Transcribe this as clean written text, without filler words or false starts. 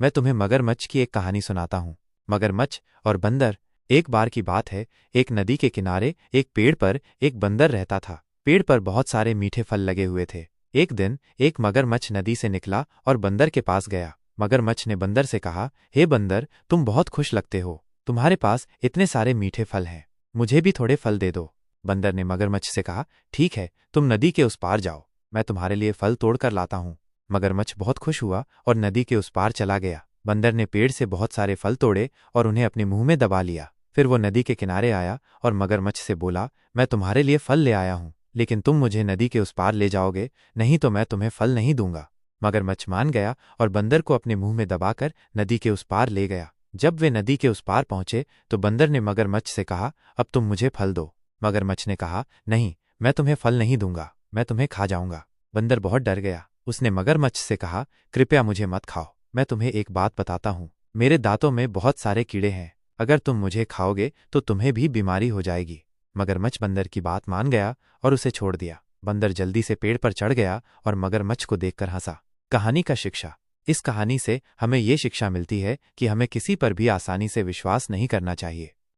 मैं तुम्हें मगरमच्छ की एक कहानी सुनाता हूँ। मगरमच्छ और बंदर। एक बार की बात है, एक नदी के किनारे एक पेड़ पर एक बंदर रहता था। पेड़ पर बहुत सारे मीठे फल लगे हुए थे। एक दिन एक मगरमच्छ नदी से निकला और बंदर के पास गया। मगरमच्छ ने बंदर से कहा, हे बंदर, तुम बहुत खुश लगते हो, तुम्हारे पास इतने सारे मीठे फल हैं, मुझे भी थोड़े फल दे दो। बंदर ने मगरमच्छ से कहा, ठीक है, तुम नदी के उस पार जाओ, मैं तुम्हारे लिए फल तोड़ कर लाता हूँ। मगरमच्छ बहुत खुश हुआ और नदी के उस पार चला गया। बंदर ने पेड़ से बहुत सारे फल तोड़े और उन्हें अपने मुंह में दबा लिया। फिर वो नदी के किनारे आया और मगरमच्छ से बोला, मैं तुम्हारे लिए फल ले आया हूँ, लेकिन तुम मुझे नदी के उस पार ले जाओगे, नहीं तो मैं तुम्हें फल नहीं दूंगा। मगरमच्छ मान गया और बंदर को अपने मुंह में दबाकर नदी के उस पार ले गया। जब वे नदी के उस पार पहुंचे तो बंदर ने मगरमच्छ से कहा, अब तुम मुझे फल दो। मगरमच्छ ने कहा, नहीं, मैं तुम्हें फल नहीं दूंगा, मैं तुम्हें खा जाऊंगा। बंदर बहुत डर गया। उसने मगरमच्छ से कहा, कृपया मुझे मत खाओ, मैं तुम्हें एक बात बताता हूँ, मेरे दांतों में बहुत सारे कीड़े हैं, अगर तुम मुझे खाओगे तो तुम्हें भी बीमारी हो जाएगी। मगरमच्छ बंदर की बात मान गया और उसे छोड़ दिया। बंदर जल्दी से पेड़ पर चढ़ गया और मगरमच्छ को देखकर हंसा। कहानी का शिक्षा। इस कहानी से हमें ये शिक्षा मिलती है कि हमें किसी पर भी आसानी से विश्वास नहीं करना चाहिए।